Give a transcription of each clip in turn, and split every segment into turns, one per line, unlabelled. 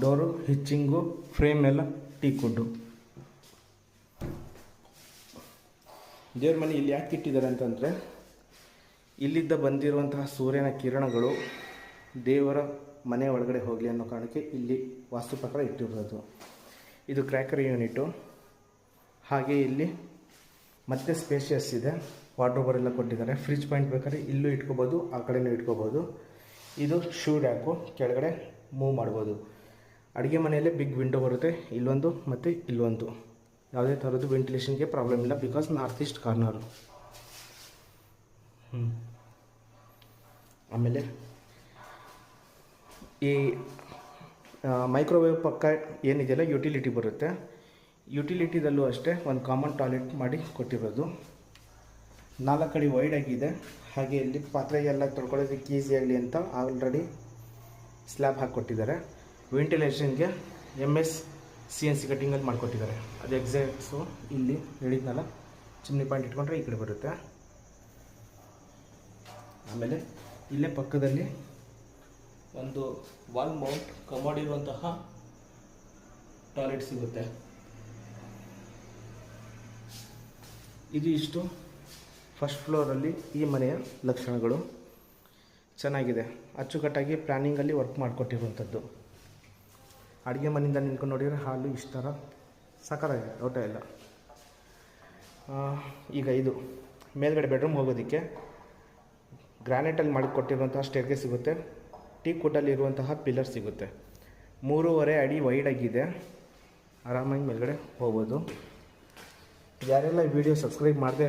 Door, ಹಿಚ್ಚಿಂಗು, frame ಎಲ್ಲ teak wood. ದೇವ್ರ ಮನೆ ಇಲ್ಲಿ ಯಾಕೆ ಇಟ್ಟಿದ್ದಾರೆ ಅಂತಂದರೆ, ಇಲ್ಲಿದ್ದ ಬಂದಿರುವಂತಹ ಸೂರ್ಯನ ಕಿರಣಗಳು ದೇವರ ಮನೆ ಒಳಗಡೆ ಹೋಗಲಿ ಅನ್ನೋ ಕಾರಣಕ್ಕೆ ಇಲ್ಲಿ ವಾಸ್ತು ಪ್ರಕಾರ ಇಟ್ಟಿರೋದು. ಇದು ಕ್ರ್ಯಾಕರ್ ಯೂನಿಟು. ಹಾಗೆ ಇಲ್ಲಿ ಮತ್ತೆ ಸ್ಪೇಷಿಯಸ್ ಇದೆ, ವಾರ್ಡ್ರೋಬರ್ ಎಲ್ಲ ಕೊಟ್ಟಿದ್ದಾರೆ. ಫ್ರಿಜ್ ಪಾಯಿಂಟ್ ಬೇಕಾದ್ರೆ ಇಲ್ಲೂ ಇಟ್ಕೋಬೋದು, ಆ ಕಡೆಯೂ ಇಟ್ಕೋಬೋದು. ಇದು ಶೂ ರ್ಯಾಕು, ಕೆಳಗಡೆ ಮೂವ್ ಮಾಡ್ಬೋದು. ಅಡುಗೆ ಮನೆಯಲ್ಲೇ ಬಿಗ್ ವಿಂಡೋ ಬರುತ್ತೆ, ಇಲ್ಲೊಂದು ಮತ್ತು ಇಲ್ಲೊಂದು. ಯಾವುದೇ ಥರದ್ದು ವೆಂಟಿಲೇಷನ್ಗೆ ಪ್ರಾಬ್ಲಮ್ ಇಲ್ಲ, ಬಿಕಾಸ್ ನಾರ್ತ್ ಈಸ್ಟ್ ಕಾರ್ನರು. ಆಮೇಲೆ ಈ ಮೈಕ್ರೋವೇವ್ ಪಕ್ಕ ಏನಿದೆಯಲ್ಲ ಯುಟಿಲಿಟಿ ಬರುತ್ತೆ. ಯುಟಿಲಿಟಿದಲ್ಲೂ ಅಷ್ಟೇ ಒಂದು ಕಾಮನ್ ಟಾಯ್ಲೆಟ್ ಮಾಡಿ ಕೊಟ್ಟಿರೋದು. 4 ಅಡಿ ವೈಡ್ ಆಗಿದೆ. ಹಾಗೆ ಇಲ್ಲಿ ಪಾತ್ರೆ ಎಲ್ಲ ತೊಳ್ಕೊಳ್ಳೋದಕ್ಕೆ ಈಸಿಯಾಗಲಿ ಅಂತ ಆಲ್ರೆಡಿ ಸ್ಲ್ಯಾಬ್ ಹಾಕಿಕೊಟ್ಟಿದ್ದಾರೆ. ವೆಂಟಿಲೇಷನ್ಗೆ MS CNC ಕಟ್ಟಿಂಗಲ್ಲಿ ಮಾಡಿಕೊಟ್ಟಿದ್ದಾರೆ. ಅದು ಎಕ್ಸಾಕ್ಟ್ಸು ಇಲ್ಲಿ ಹೇಳಿದ್ನಲ್ಲ, ಚಿಮ್ನಿ ಪಾಯಿಂಟ್ ಇಟ್ಕೊಂಡ್ರೆ ಈ ಕಡೆ ಬರುತ್ತೆ. ಆಮೇಲೆ ಇಲ್ಲೇ ಪಕ್ಕದಲ್ಲಿ ಒಂದು ವಾಲ್ ಮೌಂಟ್ ಕಮೋಡ್ ಇರುವಂತಹ ಟಾಯ್ಲೆಟ್ ಸಿಗುತ್ತೆ. ಇದು ಇಷ್ಟು ಫಸ್ಟ್ ಫ್ಲೋರಲ್ಲಿ ಈ ಮನೆಯ ಲಕ್ಷಣಗಳು. ಚೆನ್ನಾಗಿದೆ, ಅಚ್ಚುಕಟ್ಟಾಗಿ ಪ್ಲ್ಯಾನಿಂಗಲ್ಲಿ ವರ್ಕ್ ಮಾಡಿಕೊಟ್ಟಿರುವಂಥದ್ದು. ಅಡುಗೆ ಮನೆಯಿಂದ ನಿಂತ್ಕೊಂಡು ನೋಡಿದರೆ ಹಾಲು ಇಷ್ಟು ಥರ ಸಕ್ಕತ್ತಾಗಿದೆ, ಡೌಟ ಇಲ್ಲ. ಈಗ ಇದು ಮೇಲ್ಗಡೆ ಬೆಡ್ರೂಮ್ ಹೋಗೋದಕ್ಕೆ ಗ್ರಾನೈಟಲ್ಲಿ ಮಾಡಿಕೊಟ್ಟಿರುವಂತಹ ಸ್ಟೇರ್ಗೆ ಸಿಗುತ್ತೆ. ಟೀಕ್ ವುಡ್ಡಲ್ಲಿ ಇರುವಂತಹ ಪಿಲ್ಲರ್ ಸಿಗುತ್ತೆ. 3.5 ಅಡಿ ವೈಡ್ ಆಗಿದೆ, ಆರಾಮಾಗಿ ಮೇಲ್ಗಡೆ ಹೋಗ್ಬೋದು. ಯಾರೆಲ್ಲ ಈ ವಿಡಿಯೋ ಸಬ್ಸ್ಕ್ರೈಬ್ ಮಾಡದೆ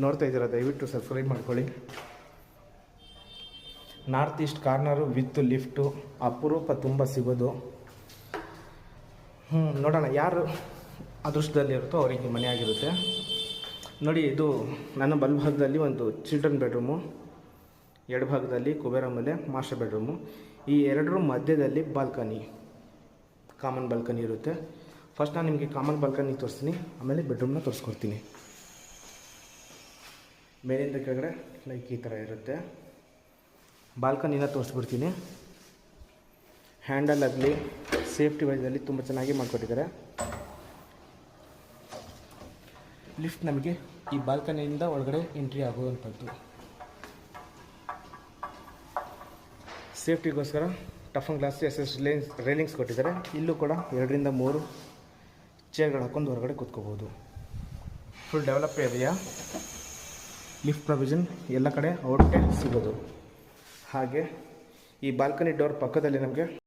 ನೋಡ್ತಾ ಇದ್ದೀರಾ, ದಯವಿಟ್ಟು ಸಬ್ಸ್ಕ್ರೈಬ್ ಮಾಡ್ಕೊಳ್ಳಿ. North East corner with lift ಅಪರೂಪ ತುಂಬ ಸಿಗೋದು. ನೋಡೋಣ ಯಾರು ಅದೃಷ್ಟದಲ್ಲಿರುತ್ತೋ ಅವರಿಗೆ ಮನೆ ಆಗಿರುತ್ತೆ. ನೋಡಿ, ಇದು ನನ್ನ ಬಲಭಾಗದಲ್ಲಿ ಒಂದು ಚಿಲ್ಡ್ರನ್ ಬೆಡ್ರೂಮು, ಎಡಭಾಗದಲ್ಲಿ ಕುಬೇರ ಮನೆ ಮಾಸ್ಟರ್ ಬೆಡ್ರೂಮು. ಈ 2 ರೂಮ್ ಮಧ್ಯದಲ್ಲಿ ಬಾಲ್ಕನಿ, ಕಾಮನ್ ಬಾಲ್ಕನಿ ಇರುತ್ತೆ. ಫಸ್ಟ್ ನಾನು ನಿಮಗೆ ಕಾಮನ್ ಬಾಲ್ಕನಿ ತೋರಿಸ್ತೀನಿ, ಆಮೇಲೆ ಬೆಡ್ರೂಮ್ನ ತೋರಿಸ್ಕೊಡ್ತೀನಿ. ಮೇಲಿಂದ ಕೆಳಗಡೆ ಲೈಕ್ ಈ ಥರ ಇರುತ್ತೆ. ಬಾಲ್ಕನಿನ ತೋರಿಸ್ಬಿಡ್ತೀನಿ. ಹ್ಯಾಂಡಲ್ ಆಗಲಿ ಸೇಫ್ಟಿ ವೈಸಲ್ಲಿ ತುಂಬ ಚೆನ್ನಾಗಿ ಮಾಡಿಕೊಟ್ಟಿದ್ದಾರೆ. ಲಿಫ್ಟ್ ನಮಗೆ ಈ ಬಾಲ್ಕನಿಯಿಂದ ಒಳಗಡೆ ಎಂಟ್ರಿ ಆಗುವಂಥದ್ದು. ಸೇಫ್ಟಿಗೋಸ್ಕರ ಟಫನ್ ಗ್ಲಾಸ್ SS ರೈಲಿಂಗ್ಸ್ ಕೊಟ್ಟಿದ್ದಾರೆ. ಇಲ್ಲೂ ಕೂಡ 2 ರಿಂದ 3 ಚೇರ್ಗಳು ಹಾಕೊಂಡು ಹೊರಗಡೆ ಕೂತ್ಕೋಬೋದು. Full develop area, lift provision ಎಲ್ಲ ಕಡೆ ಔಟ್ಗೆ ಸಿಗೋದು. ಹಾಗೆ ಈ ಬಾಲ್ಕನಿ ಡೋರ್ ಪಕ್ಕದಲ್ಲಿ ನಮಗೆ